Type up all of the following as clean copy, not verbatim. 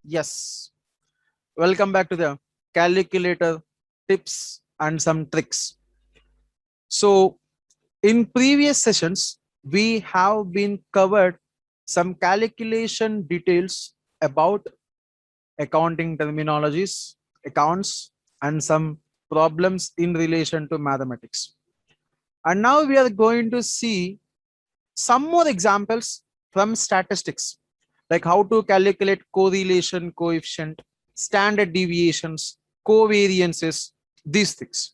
Yes, welcome back to the calculator tips and some tricks. So, in previous sessions, we have been covered some calculation details about accounting terminologies, accounts, and some problems in relation to mathematics. And now we are going to see some more examples from statistics, like how to calculate correlation coefficient, standard deviations, covariances, these things,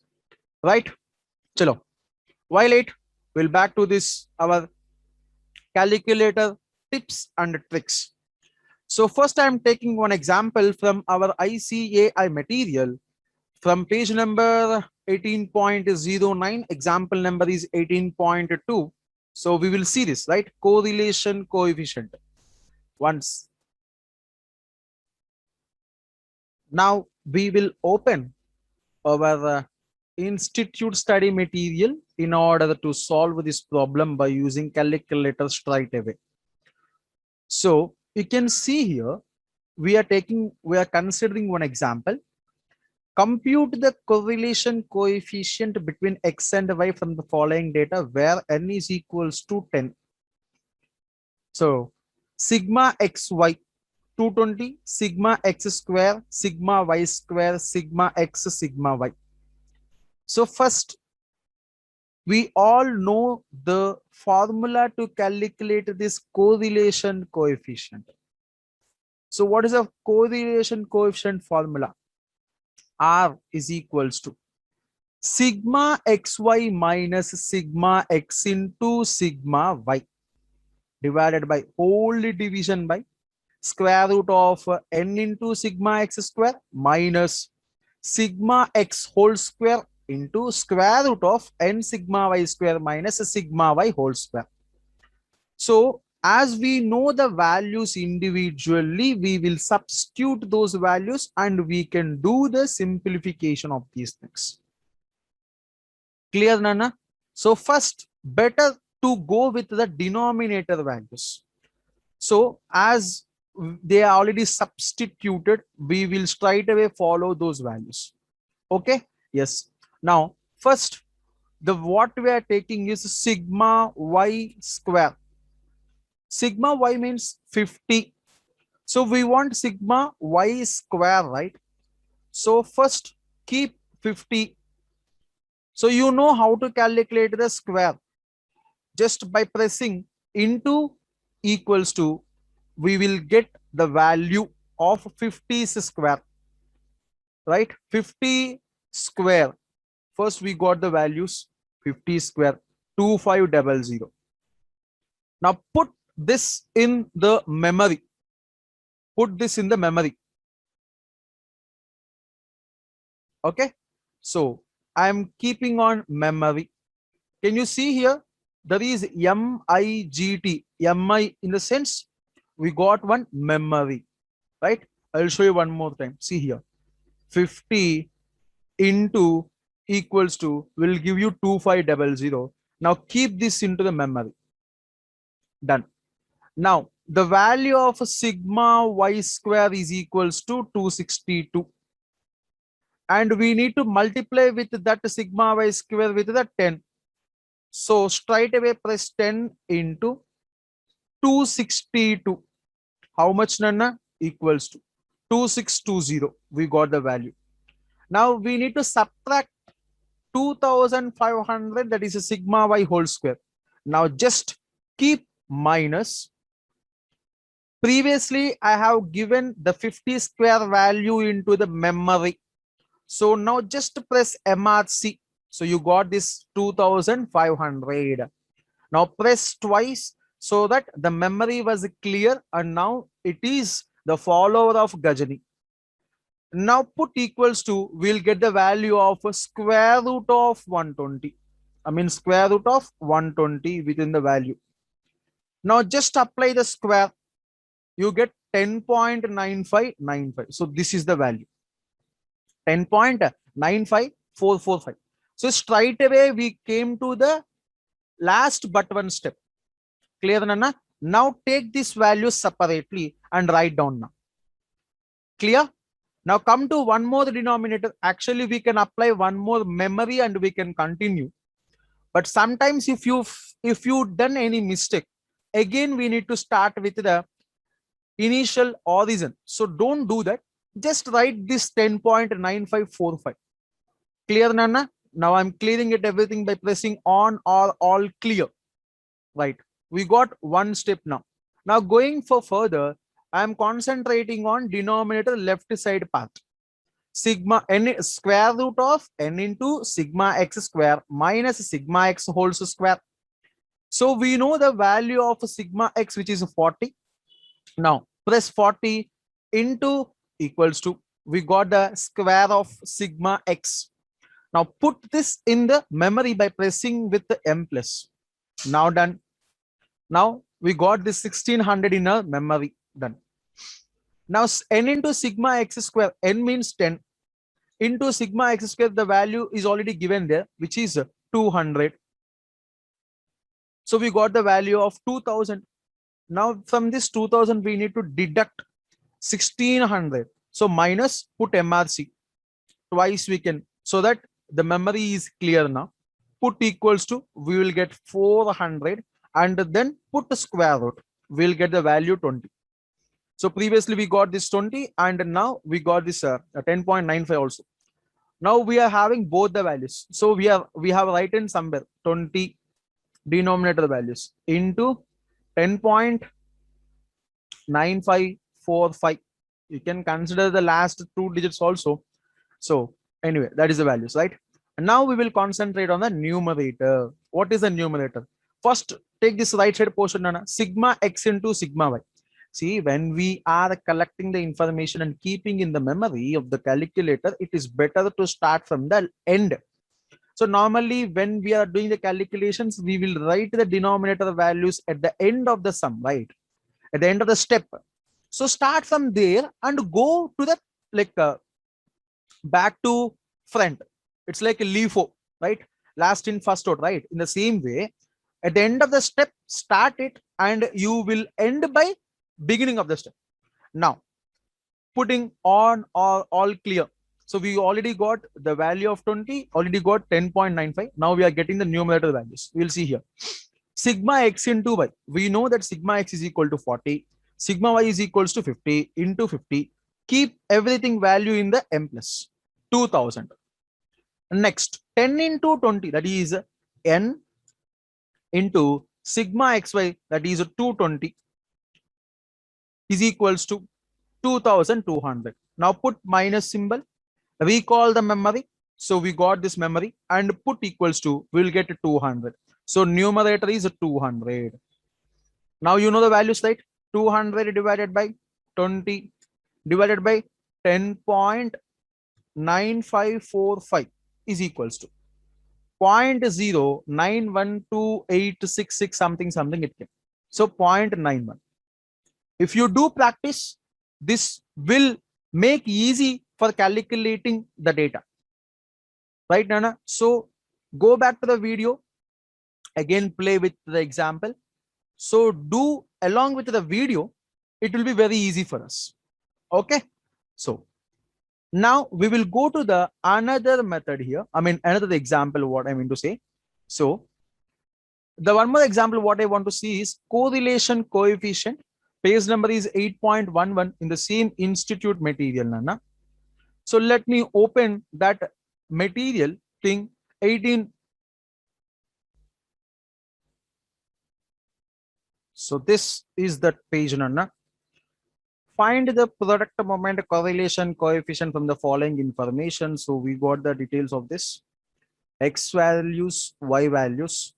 right? Chalo, while late, we'll back to this our calculator tips and tricks. So first I'm taking one example from our ICAI material from page number 18.09. Example number is 18.2. So we will see this, right? Correlation coefficient. Once now we will open our institute study material in order to solve this problem by using calculator straight away. So you can see here we are considering one example. Compute the correlation coefficient between x and y from the following data where n is equals to 10. So sigma xy 220, sigma x square, sigma y square, sigma x, sigma y. So first, we all know the formula to calculate this correlation coefficient. So what is a correlation coefficient formula? R is equals to sigma xy minus sigma x into sigma y divided by whole division by square root of n into sigma x square minus sigma x whole square into square root of n sigma y square minus sigma y whole square. So as we know the values individually, we will substitute those values and we can do the simplification of these things. Clear, Nana? So first, better to go with the denominator values. So as they are already substituted, we will straight away follow those values. Okay. Yes. Now first, the what we are taking is sigma y square. Sigma y means 50. So we want sigma y square, right? So first keep 50. So you know how to calculate the square just by pressing into equals to, we will get the value of 50 square, right? 50 square. First we got the values 50 square 2500. Now put this in the memory. Put this in the memory. Okay. So I am keeping on memory. Can you see here? There is MIGT. MI in the sense we got one memory, right? I'll show you one more time. See here. 50 into equals to will give you 2500. Now keep this into the memory. Done. Now the value of sigma y square is equals to 262. And we need to multiply with that sigma y square with the 10. So straight away press 10 into 262. How much, Nana? Equals to 2620. We got the value. Now we need to subtract 2500, that is a sigma y whole square. Now just keep minus. Previously I have given the 50 square value into the memory. So now just press MRC. So you got this 2500. Now press twice so that the memory was clear, and now it is the follower of Gajani. Now put equals to, we'll get the value of square root of 120. I mean square root of 120 within the value. Now just apply the square. You get 10.9595. So this is the value. 10.95445. So straight away we came to the last but one step. Clear, Nana? Now take this value separately and write down now. Clear? Now come to one more denominator. Actually, we can apply one more memory and we can continue. But sometimes if you done any mistake, again we need to start with the initial origin. So don't do that. Just write this 10.9545. Clear, Nana? Now I'm clearing it everything by pressing on or all clear. Right. We got one step now. Now going for further, I'm concentrating on denominator left side part. Sigma n square root of n into sigma x square minus sigma x whole square. So we know the value of sigma x, which is 40. Now press 40 into equals to, we got the square of sigma x. Now put this in the memory by pressing with the m plus. Now done. Now we got this 1600 in a memory. Done. Now n into sigma x square, n means 10, into sigma x square, the value is already given there, which is 200. So we got the value of 2000. Now from this 2000, we need to deduct 1600. So minus, put MRC. Twice we can, so that the memory is clear now. Put equals to, we will get 400 and then put the square root. We'll get the value 20. So previously we got this 20 and now we got this 10.95 also. Now we are having both the values. So we have written somewhere 20 denominator values into 10.9545. You can consider the last two digits also. So anyway, that is the values, right? And now we will concentrate on the numerator. What is the numerator? First, take this right side portion, Nana. Sigma x into sigma y. See, when we are collecting the information and keeping in the memory of the calculator, it is better to start from the end. So normally when we are doing the calculations, we will write the denominator values at the end of the sum, right? At the end of the step. So start from there and go to the back to front. It's like a LIFO, right? Last in first out, right? In the same way, at the end of the step, start it and you will end by beginning of the step. Now, putting on or all clear. So we already got the value of 20, already got 10.95. Now we are getting the numerator values. We'll see here. Sigma x into y. We know that sigma x is equal to 40. Sigma y is equals to 50 into 50. Keep everything value in the m plus 2000. Next, 10 into 20, that is n into sigma xy, that is 220, is equals to 2200. Now put minus symbol, recall the memory. So we got this memory and put equals to, we'll get 200. So numerator is 200. Now you know the values, right? 200 divided by 20 divided by 10.9545 is equals to 0.0912866 something it came. So 0.91. If you do practice, this will make easy for calculating the data. Right, Nana? So go back to the video. Again, play with the example. So do along with the video, it will be very easy for us. Okay. So now we will go to the another method here. I mean, another example, what I mean to say. So the one more example, what I want to see is correlation coefficient. Page number is 8.11 in the same institute material, Nana. So let me open that material thing 18. So this is the page, Nana. Find the product moment correlation coefficient from the following information. So we got the details of this. X values, Y values.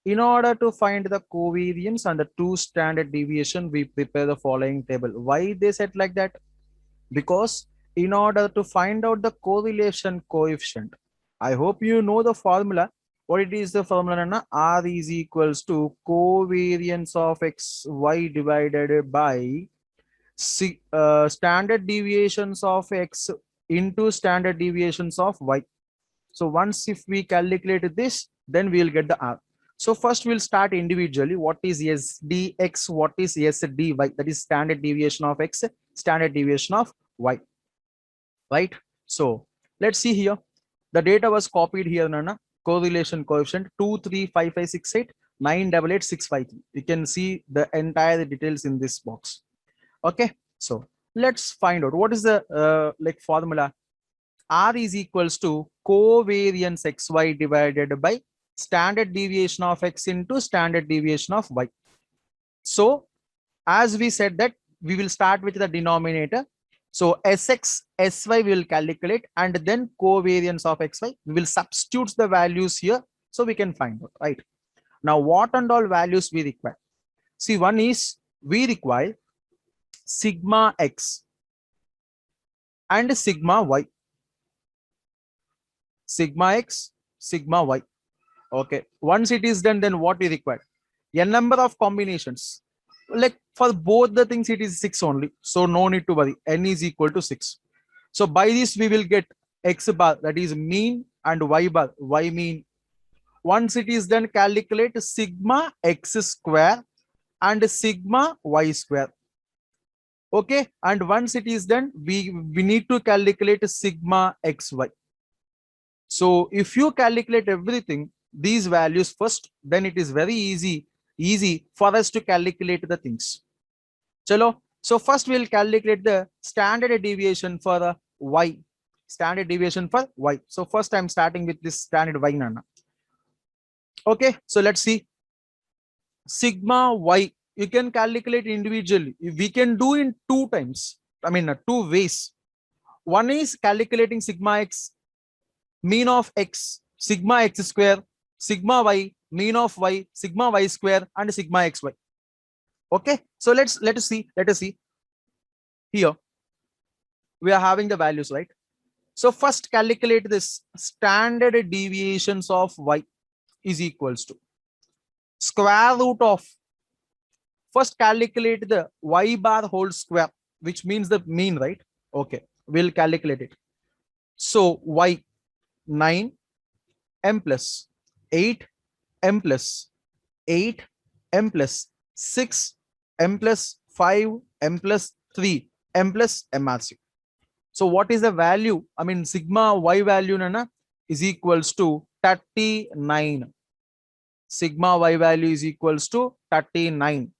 In order to find the covariance and the two standard deviation, we prepare the following table. Why they said like that? Because in order to find out the correlation coefficient, I hope you know the formula. What it is the formula, Nana? R is equals to covariance of X, Y divided by standard deviations of X into standard deviations of Y. So once if we calculate this, then we will get the R. So first we'll start individually. What is SDX? What is SDY? That is standard deviation of X, standard deviation of y, right? So let's see here. The data was copied here, Nana. Correlation coefficient 2355668 988,653. You can see the entire details in this box. Okay, so let's find out what is the like formula. R is equals to covariance xy divided by standard deviation of x into standard deviation of y. So as we said that we will start with the denominator. So Sx, Sy we will calculate, and then covariance of xy. We will substitute the values here so we can find out, right? Now, what and all values we require? See, one is we require sigma x and sigma y. Sigma x, sigma y. Okay. Once it is done, then what we require? A number of combinations. Like for both the things, it is 6 only. So no need to worry. N is equal to 6. So by this, we will get x bar, that is mean, and y bar, y mean. Once it is done, calculate sigma x square and sigma y square. Okay. And once it is done, we need to calculate sigma xy. So if you calculate everything, these values first, then it is very easy for us to calculate the things. Chalo. So first we'll calculate the standard deviation for the y. Standard deviation for y. So first I'm starting with this standard y, Nana. Okay, so let's see. Sigma y, you can calculate individually. We can do in two times. I mean, two ways. One is calculating sigma x, mean of x, sigma x square, sigma y, mean of y, sigma y square, and sigma xy. Okay, so let us see here. We are having the values, right? So first calculate this standard deviations of y is equals to square root of, first calculate the y bar whole square, which means the mean, right? Okay, we'll calculate it. So y 9 m plus 8 m plus 8 m plus 6 m plus 5 m plus 3 m plus mrc. So what is the value? I mean, sigma y value, Nana, is equals to 39. Sigma y value is equals to 39.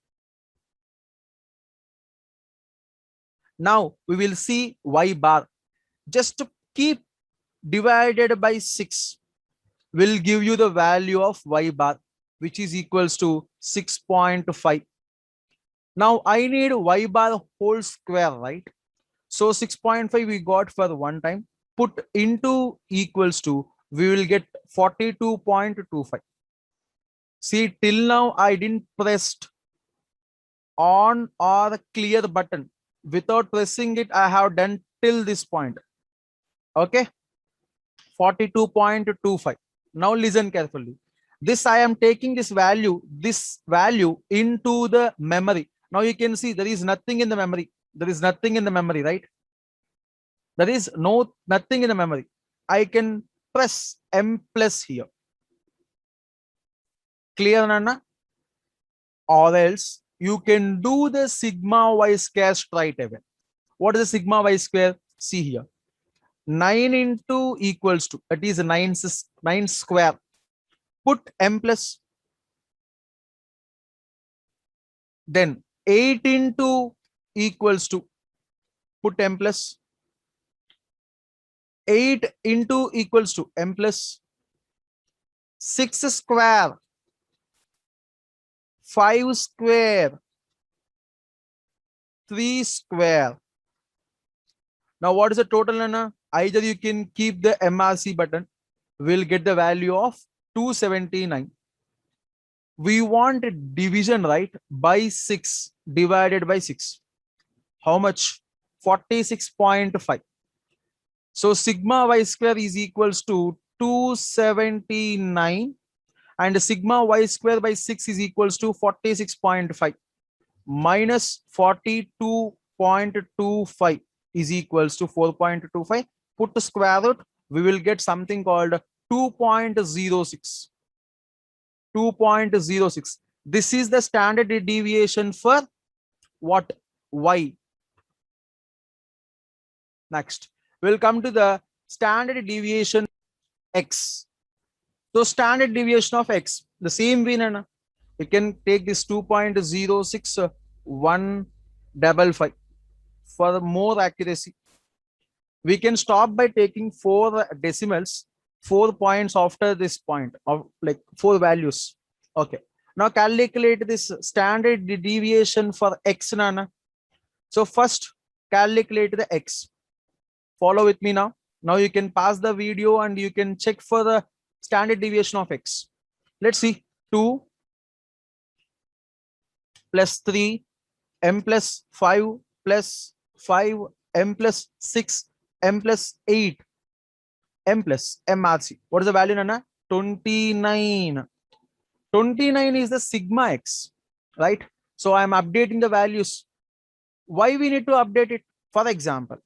Now we will see y bar. Just to keep divided by 6 will give you the value of y bar, which is equals to 6.5. Now I need y bar whole square, right? So 6.5 we got for one time. Put into equals to, we will get 42.25. See, till now I didn't press on or clear button. Without pressing it, I have done till this point. Okay, 42.25. Now listen carefully. This I am taking this value into the memory. Now you can see there is nothing in the memory. There is nothing in the memory, right? There is nothing in the memory. I can press M plus here. Clear, Nana? Or else you can do the sigma y square straight away. What is the sigma y square? See here. 9 into equals to, that is 9 square. Put M plus. Then 8 into equals to, put M plus. 8 into equals to M plus. 6 square. 5 square. 3 square. Now what is the total, Nana? Either you can keep the MRC button. We'll get the value of 279. We want a division, right? By 6 divided by 6. How much? 46.5. So sigma y square is equals to 279, and sigma y square by 6 is equals to 46.5 minus 42.25 is equals to 4.25. Put the square root, we will get something called 2.06. 2.06. This is the standard deviation for what? Y. Next, we'll come to the standard deviation x. So standard deviation of x, the same way, Nana. You can take this 2.06155 for more accuracy. We can stop by taking 4 decimals, 4 points after this point of like 4 values. Okay. Now calculate this standard deviation for x, Nana. So first calculate the x. Follow with me now. Now you can pause the video and you can check for the standard deviation of x. Let's see. 2 plus 3 m plus 5 plus 5 m plus 6 m plus 8 m plus mrc. What is the value, Nana? 29. 29 is the sigma x, right? So I'm updating the values. Why we need to update it? For example,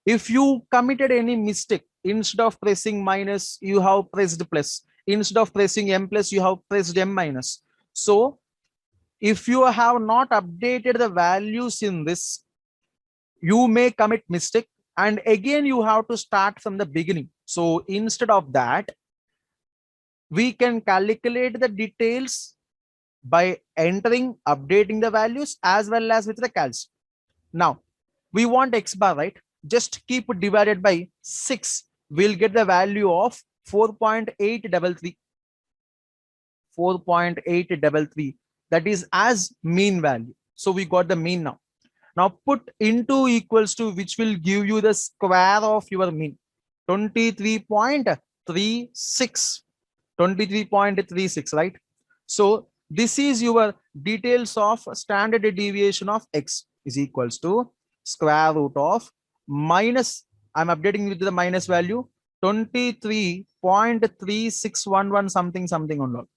if you committed any mistake, instead of pressing minus, you have pressed plus. Instead of pressing m plus, you have pressed m minus. So if you have not updated the values in this, you may commit mistake, and again you have to start from the beginning. So instead of that, we can calculate the details by entering, updating the values as well as with the calcs. Now we want x bar, right? Just keep divided by 6. We'll get the value of 4.833. 4.833. That is as mean value. So we got the mean now. Now put into equals to, which will give you the square of your mean. 23.36. 23.36, right? So this is your details of standard deviation of x is equals to square root of minus, I'm updating with the minus value, 23.3611 something something on log.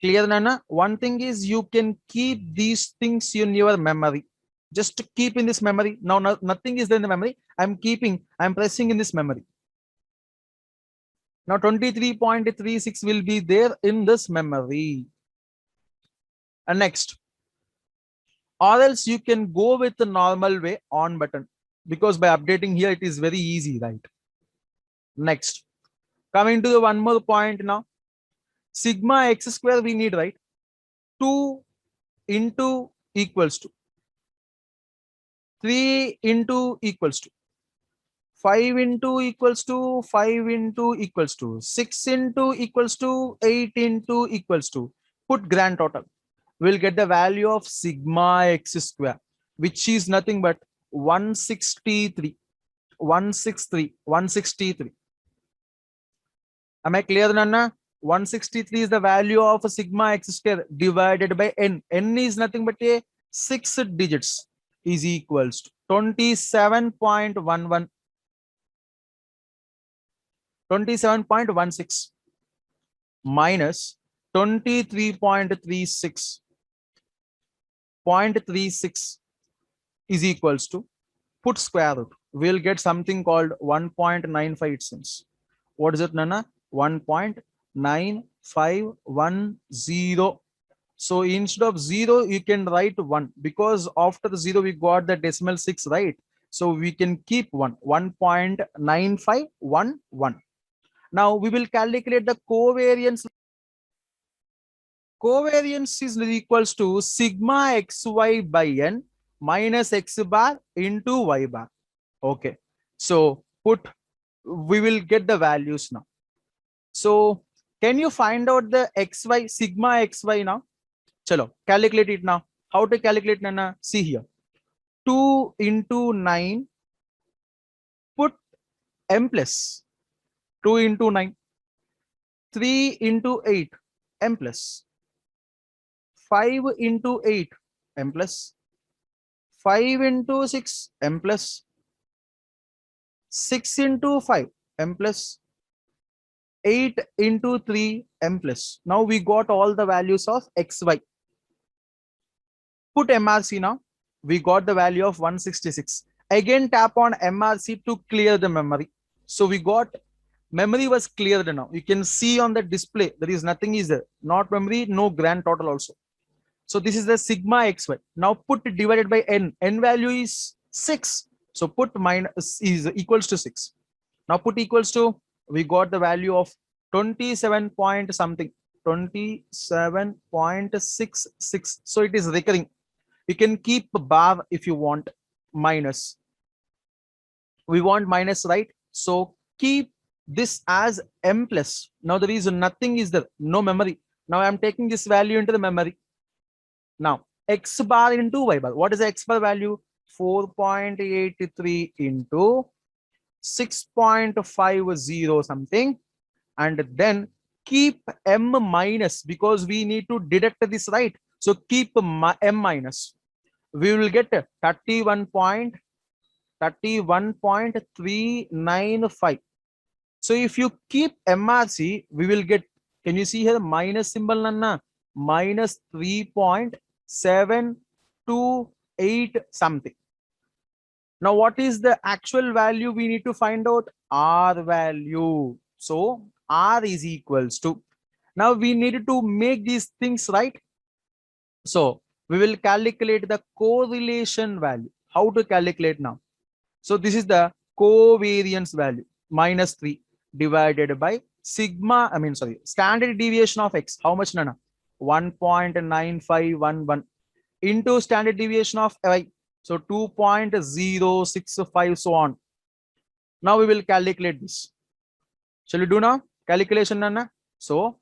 Clear, Nana? One thing is you can keep these things in your memory. Just to keep in this memory. Now nothing is there in the memory. I'm pressing in this memory. Now 23.36 will be there in this memory. And next, or else you can go with the normal way on button, because by updating here it is very easy, right? Next, coming to the one more point now. Sigma x square we need, right? 2 into equals to 3 into equals to 5 into equals to 5 into equals to 6 into equals to 8 into equals to, put grand total. We'll get the value of sigma x square, which is nothing but 163. 163. Am I clear, Nana? 163 is the value of a sigma x square divided by n. N is nothing but a 6 digits, is equals to 27.11. 27.16 minus 23.36. 0.36 is equals to, put square root. We'll get something called 1.95 cents. What is it, Nana? 1.9510. So instead of 0, you can write 1, because after the 0 we got the decimal 6, right? So we can keep 1. 1.9511. Now we will calculate the covariance. Covariance is equals to sigma xy by n minus x bar into y bar. Okay. So we will get the values now. So can you find out the xy, sigma xy now? Chalo, calculate it now. How to calculate, Nana? See here. 2 into 9, put m plus 2 into 9. 3 into 8, m plus 5 into 8, m plus 5 into 6, m plus 6 into 5, m plus 8 into 3, m plus. Now we got all the values of xy. Put MRC now. We got the value of 166. Again tap on MRC to clear the memory. So we got memory was cleared now. You can see on the display there is nothing is there. Not memory, no grand total also. So this is the sigma xy. Now put it divided by n. N value is 6. So put minus is equals to 6. Now put equals to, we got the value of 27 point something, 27.66. So it is recurring. You can keep a bar if you want minus. We want minus, right? So keep this as m plus. Now the reason nothing is there, no memory. Now I'm taking this value into the memory. Now x bar into y bar. What is the x bar value? 4.83 into 6.50 something, and then keep m minus, because we need to deduct this, right? So keep m minus. We will get 31.395. So if you keep MRC, we will get, can you see here minus symbol, Nanna? Minus 3.728 something. Now what is the actual value we need to find out? R value. So R is equals to, now we need to make these things right. So we will calculate the correlation value. How to calculate now? So this is the covariance value, minus 3 divided by sigma, standard deviation of x. How much, Nana? 1.9511 into standard deviation of y. So 2.065, so on. Now we will calculate this. Shall we do now? Calculation, Nana. So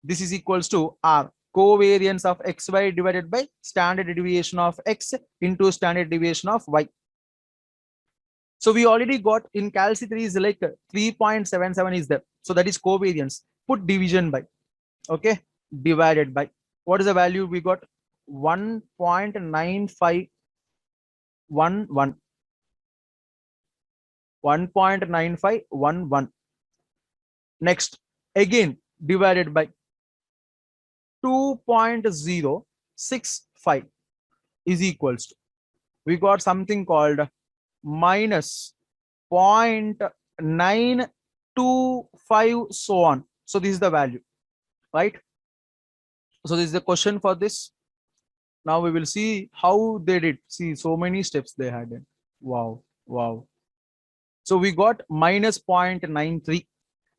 this is equals to R, covariance of xy divided by standard deviation of x into standard deviation of y. So we already got in Calc 3 is like 3.77 is there. So that is covariance. Put division by, okay, divided by, what is the value we got? 1.9511. 1.9511. Next, again divided by 2.065 is equals to, we got something called minus 0.925, so on. So this is the value, right? So this is the question for this. Now we will see how they did. See, so many steps they had in. Wow, wow. So we got minus 0.93.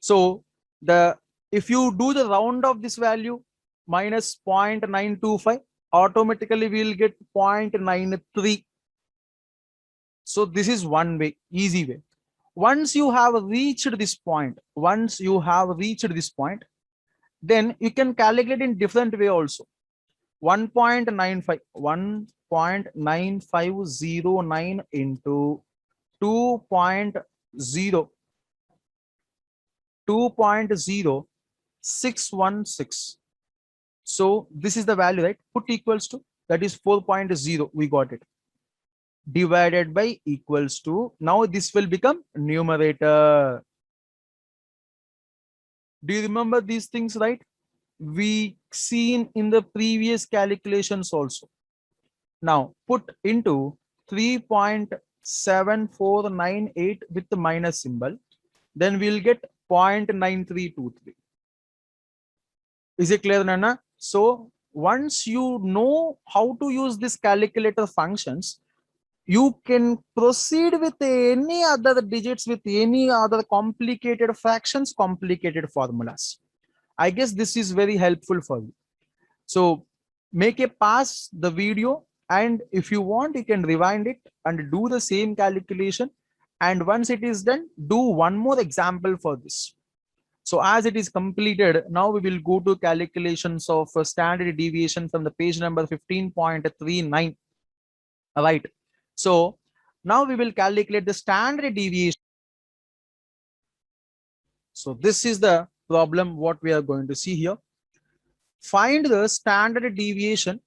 So the, if you do the round of this value, minus 0.925, automatically we will get 0.93. So this is one way, easy way. Once you have reached this point, then you can calculate in different way also. 1.95, 1.9509 into 2.0616. So this is the value, right? Put equals to, that is 4.0, we got it, divided by equals to, now this will become numerator. Do you remember these things, right? We seen in the previous calculations also. Now put into 3.7498 with the minus symbol, then we'll get 0.9323. Is it clear, Nana? So once you know how to use this calculator functions, you can proceed with any other digits, with any other complicated fractions, complicated formulas. I guess this is very helpful for you. So make a pause the video, and if you want, you can rewind it and do the same calculation. And once it is done, do one more example for this. So as it is completed, now we will go to calculations of standard deviation from the page number 15.39. All right. So now we will calculate the standard deviation. So this is the problem what we are going to see here. Find the standard deviation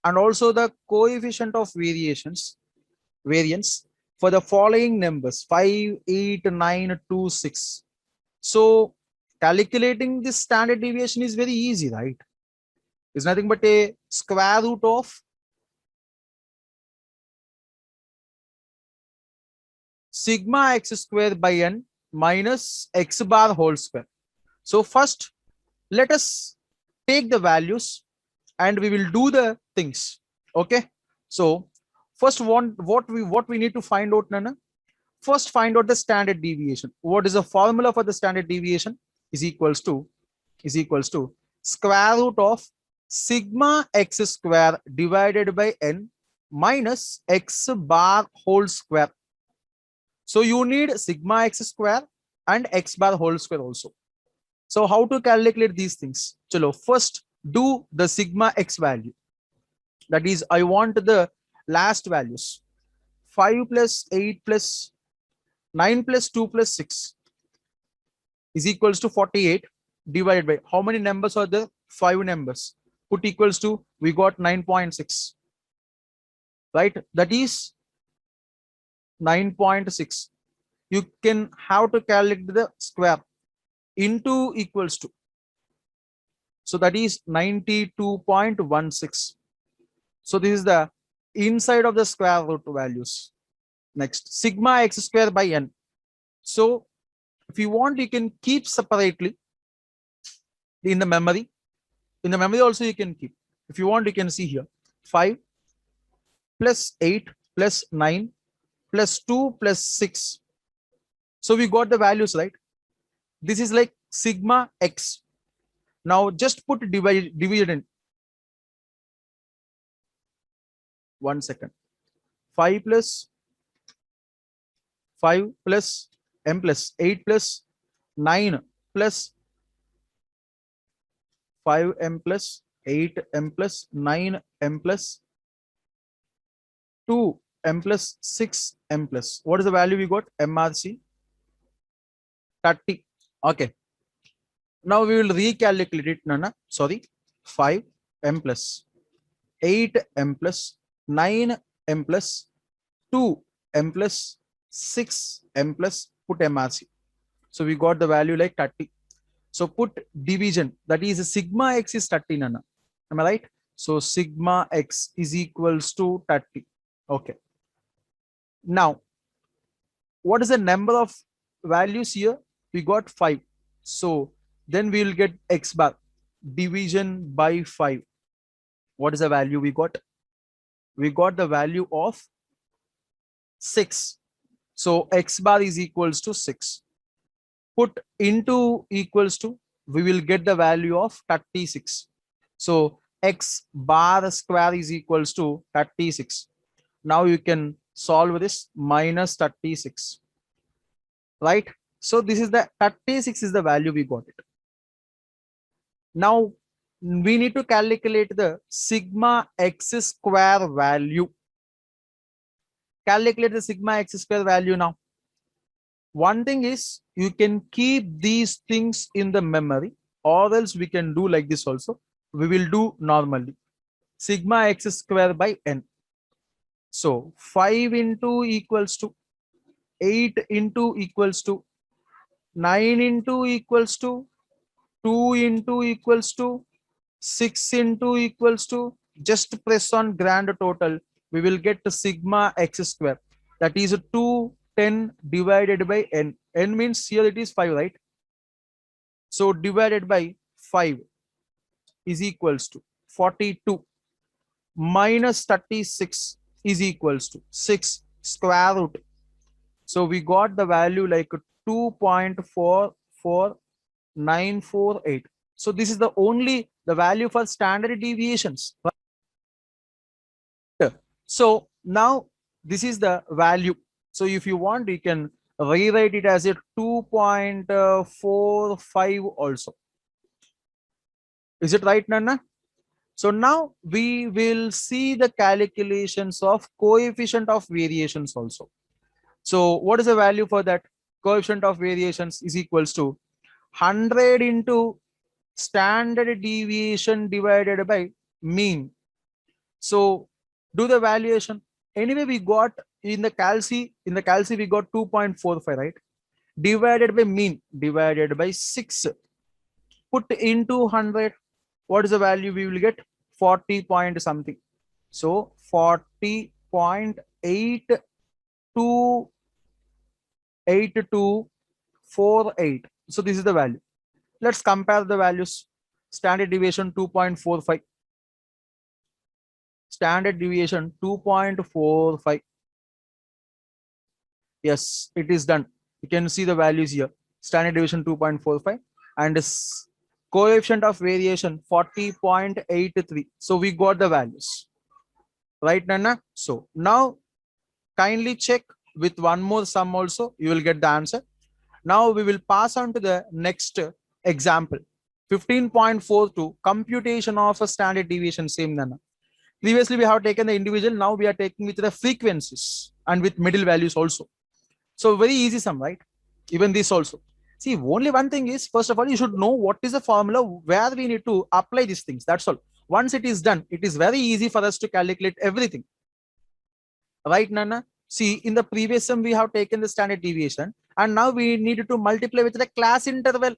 and also the coefficient of variance for the following numbers 5, 8, 9, 2, 6. So calculating this standard deviation is very easy, right? It's nothing but a square root of sigma x square by n minus x bar whole square. So first, let us take the values and we will do the things. Okay. So First what we need to find out, Nana? First find out the standard deviation. What is the formula for the standard deviation? Is equals to square root of sigma x square divided by n minus x bar whole square. So you need sigma x square and x bar whole square also. So how to calculate these things? Chalo, first do the sigma x value. That is, I want the last values. 5 plus 8 plus 9 plus 2 plus 6 is equals to 48 divided by how many numbers are there? 5 numbers. Put equals to, we got 9.6, right? That is 9.6. You can have to calculate the square into equals to. So that is 92.16. So this is the inside of the square root values. Next, sigma x square by n. So if you want, you can keep separately in the memory. In the memory also you can keep. If you want, you can see here 5 plus 8 plus 9 plus 2 plus 6. So we got the values, right? This is like sigma x. Now just put division. 1 second. 5 plus 5 plus m plus 8 plus 9 plus 5m plus 8m plus 9m plus 2m plus 6m plus. What is the value we got? MRC 30. Okay. Now we will recalculate it, Nana. Sorry. 5m plus 8m plus 9m plus 2m plus 6m plus put MRC. So we got the value like 30. So put division, that is sigma x is 30, Nana. Am I right? So sigma x is equals to 30. Okay. Now, what is the number of values here? We got 5. So then we will get x bar division by 5. What is the value we got? We got the value of 6. So x bar is equals to 6. Put into equals to, we will get the value of 36. So x bar square is equals to 36. Now you can solve this minus 36, right? So this is the 36 is the value we got it. Now we need to calculate the sigma x square value. Calculate the sigma x square value now. One thing is, you can keep these things in the memory, or else we can do like this also. We will do normally. Sigma x square by n. So 5 into equals to 8 into equals to 9 into equals to 2 into equals to 6 into equals to, just press on grand total. We will get the sigma x square. That is 210 divided by n. N means here it is 5, right? So divided by 5 is equals to 42 minus 36 is equals to 6 square root. So we got the value like 2.44948. So this is the only the value for standard deviations. So now this is the value. So if you want, you can rewrite it as a 2.45 also. Is it right, Nana? So now we will see the calculations of coefficient of variations also. So what is the value for that? Coefficient of variations is equals to 100 into standard deviation divided by mean. So do the valuation. Anyway, we got in the calci we got 2.45, right? Divided by mean, divided by 6. Put into 100. What is the value we will get? 40 point something. So 40.8248. So this is the value. Let's compare the values. Standard deviation 2.45. Standard deviation 2.45. Yes, it is done. You can see the values here. Standard deviation 2.45 and coefficient of variation 40.83. So we got the values. Right, Nana? So now kindly check with one more sum also. You will get the answer. Now we will pass on to the next example. 15.42 computation of a standard deviation. Same, Nana. Previously we have taken the individual. Now we are taking with the frequencies and with middle values also. So very easy sum, right? Even this also. See, only one thing is, first of all, you should know what is the formula where we need to apply these things. That's all. Once it is done, it is very easy for us to calculate everything. Right, Nana? See, in the previous sum, we have taken the standard deviation and now we need to multiply with the class interval.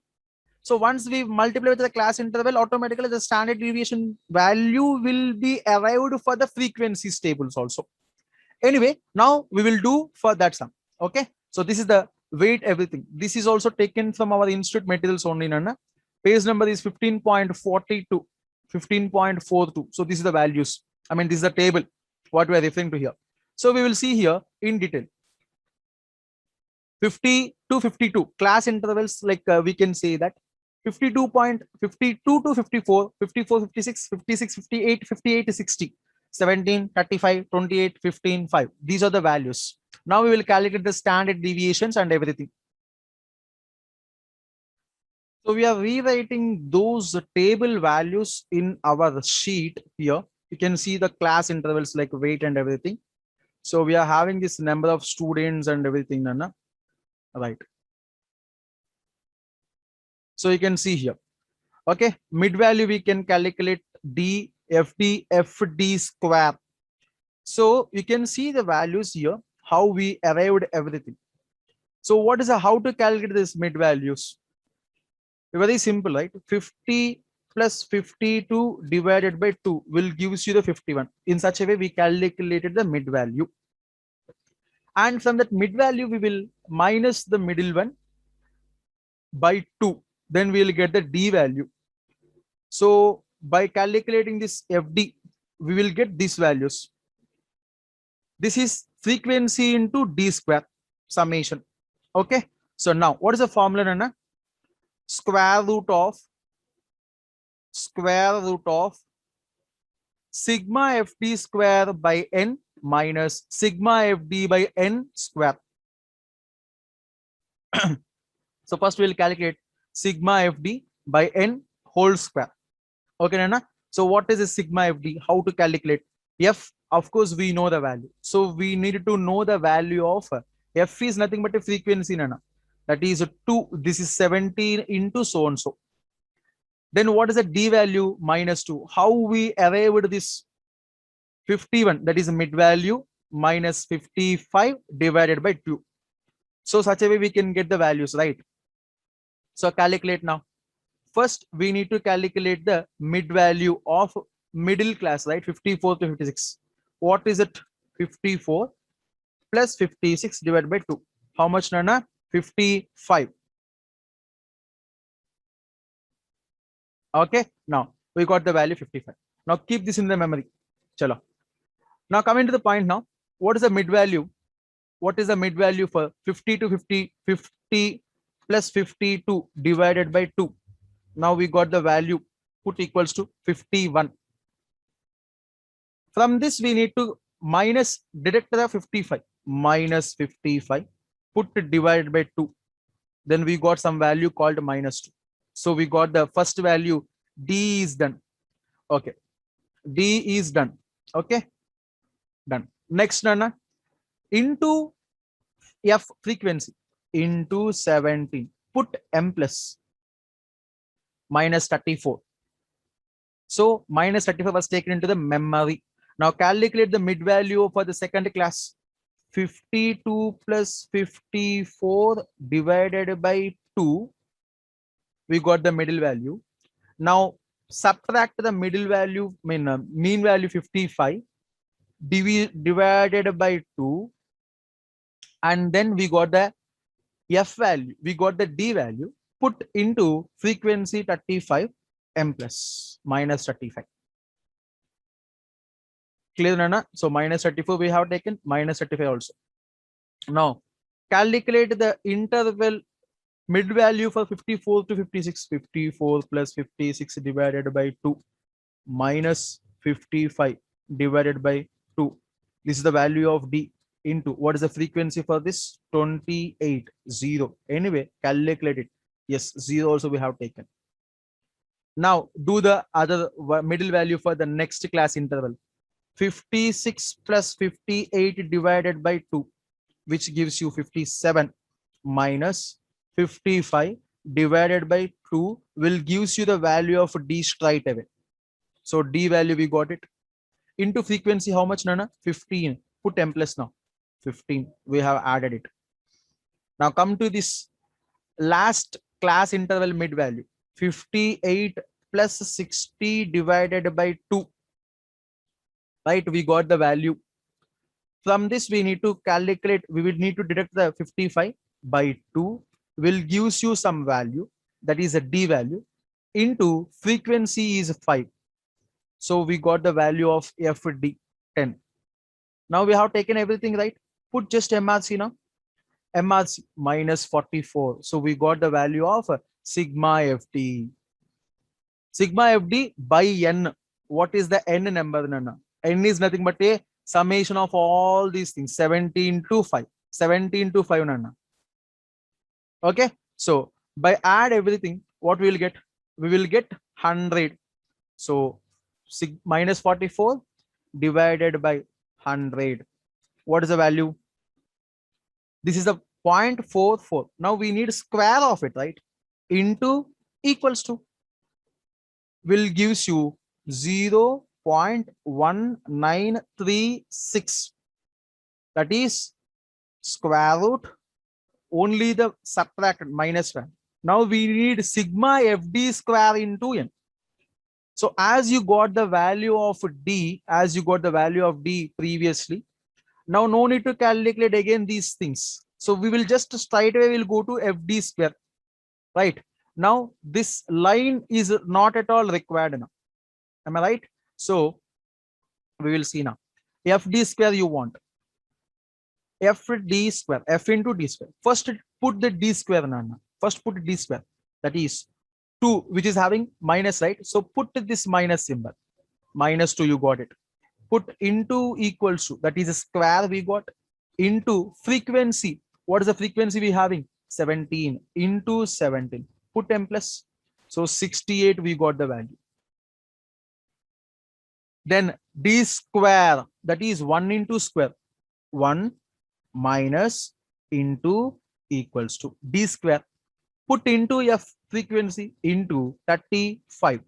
So once we multiply with the class interval, automatically the standard deviation value will be arrived for the frequencies tables also. Anyway, now we will do for that sum. Okay. So this is the weight everything. This is also taken from our institute materials only, Nana. Page number is 15.42, 15.42. So this is the values. I mean, this is the table, what we are referring to here. So we will see here in detail. 50 to 52 class intervals, like we can say that 52.52 to 54, 54, 56, 56, 58, 58 to 60, 17, 35, 28, 15, 5. These are the values. Now we will calculate the standard deviations and everything. So we are rewriting those table values in our sheet here. You can see the class intervals like weight and everything. So we are having this number of students and everything, Nana. Right. So you can see here. Okay, mid value we can calculate d fd square. So you can see the values here, how we arrived everything. So what is how to calculate this mid values? Very simple, right? 50 plus 52 divided by 2 will gives you the 51. In such a way we calculated the mid value, and from that mid value we will minus the middle one by 2, then we will get the d value. So by calculating this FD, we will get these values. This is frequency into D square summation. Okay. So now what is the formula, Nana? Square root of sigma FD square by N minus sigma FD by N square. So first we will calculate sigma FD by N whole square. Okay, Nana. So what is a sigma FD? How to calculate? F, of course, we know the value. So we need to know the value of F is nothing but a frequency, Nana. That is 2. This is 17 into so and so. Then what is the D value? Minus 2. How we arrived this 51? That is mid value minus 55 divided by 2. So such a way we can get the values, right? So calculate now. First, we need to calculate the mid value of middle class, right? 54 to 56. What is it? 54 plus 56 divided by 2. How much, Nana? 55. Okay. Now we got the value 55. Now keep this in the memory. Chalo. Now coming to the point now. What is the mid value? What is the mid value for 50 to 50? 50 plus 52 divided by 2. Now we got the value, put equals to 51. From this we need to minus, deduct the 55, minus 55, put it divided by 2. Then we got some value called minus 2. So we got the first value, D is done. Okay, D is done. Okay, done. Next, Nana, into F frequency into 17, put M plus minus 34. So minus 34 was taken into the memory. Now calculate the mid value for the second class. 52 plus 54 divided by 2. We got the middle value. Now subtract the middle value, mean value 55 divided by 2. And then we got the F value. We got the D value. Put into frequency 35 M plus minus 35. Clear, Nana? So minus 34 we have taken, minus 35 also. Now calculate the interval mid value for 54 to 56. 54 plus 56 divided by 2 minus 55 divided by 2. This is the value of D into what is the frequency for this? 28, 0. Anyway, calculate it. Yes, 0 also we have taken. Now do the other middle value for the next class interval. 56 plus 58 divided by 2, which gives you 57, minus 55 divided by 2 will gives you the value of D straight away. So D value we got it. Into frequency, how much, Nana? 15. Put M plus now. 15. We have added it. Now come to this last class interval mid value. 58 plus 60 divided by 2. Right? We got the value. From this, we need to calculate. We will need to deduct the 55 by 2. Will gives you some value. That is a D value. Into frequency is 5. So we got the value of FD 10. Now we have taken everything, right? Put just MRC now. MRC minus 44. So we got the value of sigma FD. Sigma FD by N. What is the N number, Nana? N is nothing but a summation of all these things. 17 to 5. 17 to 5, Nana. Okay. So by add everything, what we will get? We will get 100. So minus 44 divided by 100. What is the value? This is the 0.44. Now we need square of it, right? Into equals to will gives you 0.1936. That is square root only the subtracted minus 1. Now we need sigma FD square into N. So as you got the value of D, previously, now no need to calculate again these things. So we will just straight away will go to FD square, right? Now this line is not at all required now. Am I right? So we will see now. FD square you want. FD square, F into D square. First put the D square, Nana. First put D square. That is 2, which is having minus, right? So put this minus symbol. Minus 2, you got it. Put into equals to, that is a square we got, into frequency. What is the frequency we having? 17 into 17. Put M plus. So 68 we got the value. Then D square, that is 1 into square. 1 minus into equals to D square. Put into F frequency into 35.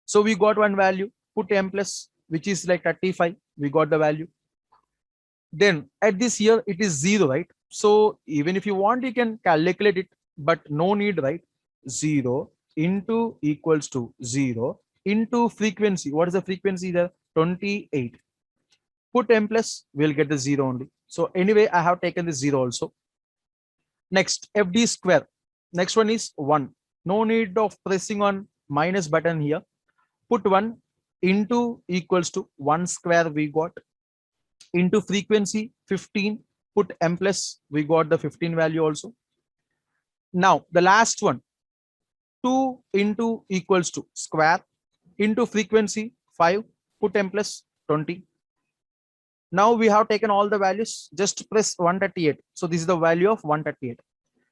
So we got one value. Put M plus, which is like 35. We got the value. Then at this here, it is 0, right? So even if you want, you can calculate it, but no need, right? 0 into equals to 0 into frequency. What is the frequency there? 28. Put M plus, we'll get the 0 only. So anyway, I have taken the 0 also. Next, FD square. Next one is 1. No need of pressing on minus button here. Put 1 into equals to 1 square we got. Into frequency 15. Put M plus, we got the 15 value also. Now the last one, 2 into equals to square into frequency 5. Put M plus 20. Now we have taken all the values. Just press 138. So this is the value of 138.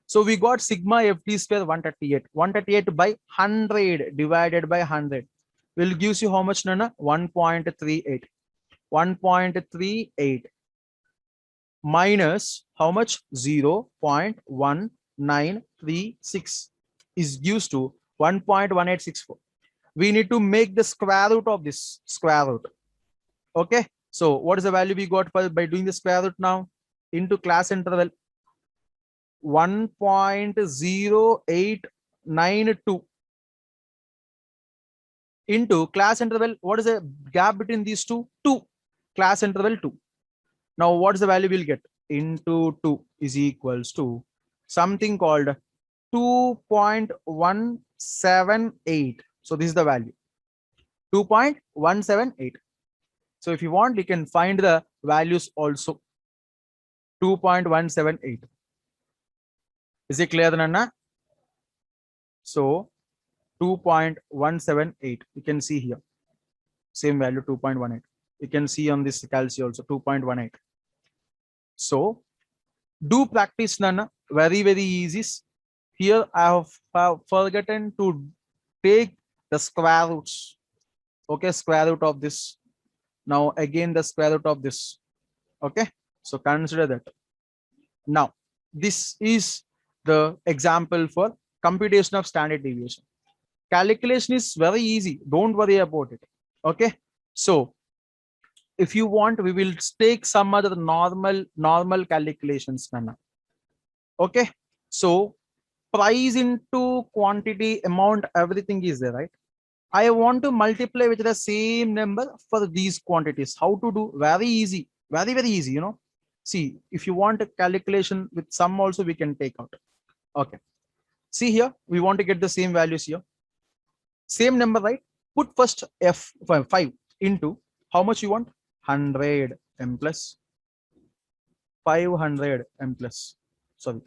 So we got sigma FD square 138. 138 by 100 divided by 100 will gives you how much, Nana? 1.38. 1.38 minus how much? 0.1936 is gives to 1.1864. We need to make the square root of this square root. Okay. So what is the value we got by doing the square root now? Into class interval 1.0892 into class interval. What is the gap between these two? 2. Class interval 2. Now what is the value we'll get? Into 2 is equals to something called 2.178. So this is the value. 2.178. So if you want, you can find the values also. 2.178. Is it clear, Nana? So 2.178, you can see here, same value 2.18. You can see on this calci also 2.18. So do practice, Nana. Very, very easy. Here I have forgotten to take the square roots. Okay, square root of this. Now again the square root of this. Okay, so consider that. Now this is the example for computation of standard deviation. Calculation is very easy, don't worry about it. Okay, so if you want, we will take some other normal calculations, Nana. Okay, so price into quantity, amount, everything is there, right? I want to multiply with the same number for these quantities. How to do? Very easy, very, very easy, See, if you want a calculation with sum also, we can take out. Okay, see here, we want to get the same values here. Same number, right? Put first f5 into how much you want? 100 m plus 500 m plus, sorry,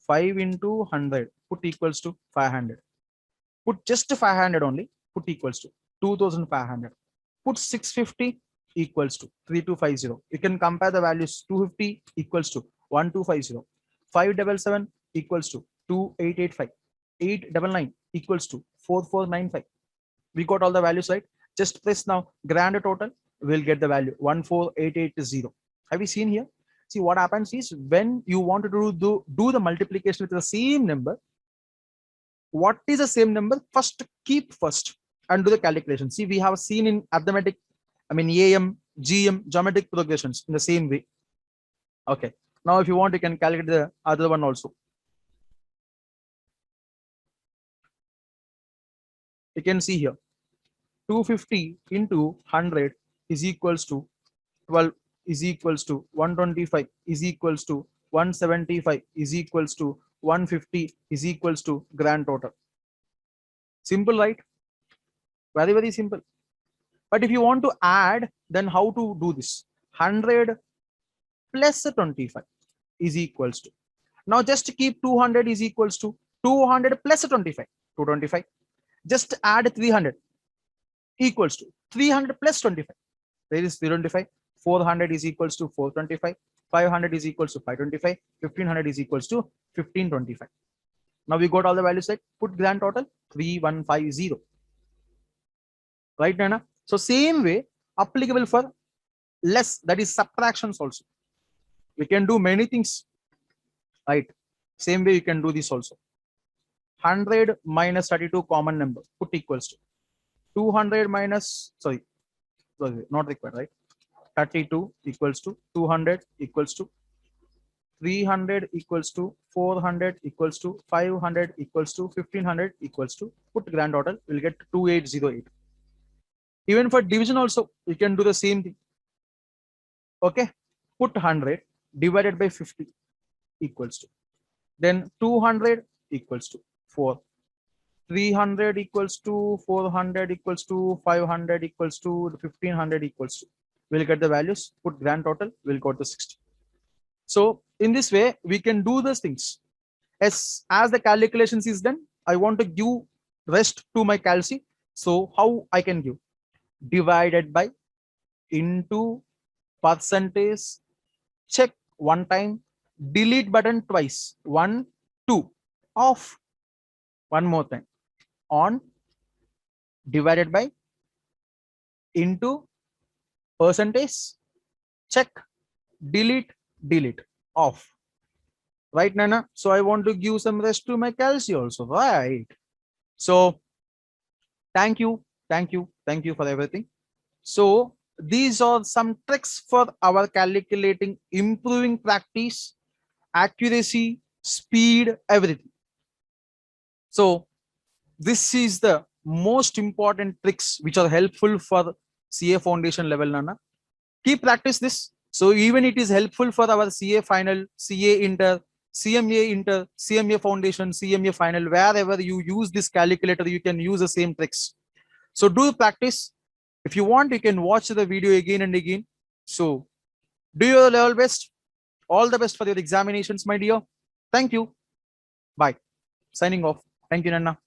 5 into 100, put equals to 500. Put just 500 only, put equals to 2500. Put 650 equals to 3250. You can compare the values. 250 equals to 1250. 577 equals to 2885. 899 equals to 4495. We got all the values, right? Just press now grand total, we'll get the value 14880. Have you seen here? See, what happens is when you want to do the multiplication with the same number, what is the same number? First, keep first and do the calculation. See, we have seen in arithmetic, I mean AM, GM, geometric progressions in the same way. Okay, now if you want, you can calculate the other one also. You can see here 250 into 100 is equals to 12 is equals to 125 is equals to 175 is equals to 150 is equals to grand total. Simple, right? Very, very simple. But if you want to add, then how to do this? 100 plus 25 is equals to, now just keep 200 is equals to 200 plus 25, 225. Just add 300 equals to 300 plus 25. There is 325. 400 is equals to 425. 500 is equals to 525. 1500 is equals to 1525. Now we got all the values right. Put grand total 3150. Right, Nana? So same way applicable for less, that is subtractions also. We can do many things, right? Same way you can do this also. 100 minus 32 common number, put equals to 200 minus, sorry, not required, right? 32 equals to 200 equals to 300 equals to 400 equals to 500 equals to 1500 equals to, put grand total, we'll get 2808. Even for division also, you can do the same thing. Okay, put 100 divided by 50 equals to, then 200 equals to 4, 300 equals to 400 equals to 500 equals to 1500 equals to, we'll get the values, put grand total, we'll go to 60. So in this way we can do those things. As the calculations is done, I want to give rest to my calci. So how I can give? Divided by, into, percentage, check one time, delete button twice, 1 2, off one more time, on, divided by, into, percentage, check, delete, off. Right, Nana? So I want to give some rest to my calci also, right? So thank you for everything. So these are some tricks for our calculating, improving practice, accuracy, speed, everything. So this is the most important tricks which are helpful for CA foundation level, Nana. Keep practice this. So even it is helpful for our CA final, CA inter, CMA foundation, CMA final, wherever you use this calculator, you can use the same tricks. So do practice. If you want, you can watch the video again and again. So do your level best. All the best for your examinations, my dear. Thank you. Bye. Signing off. Thank you, Nanna.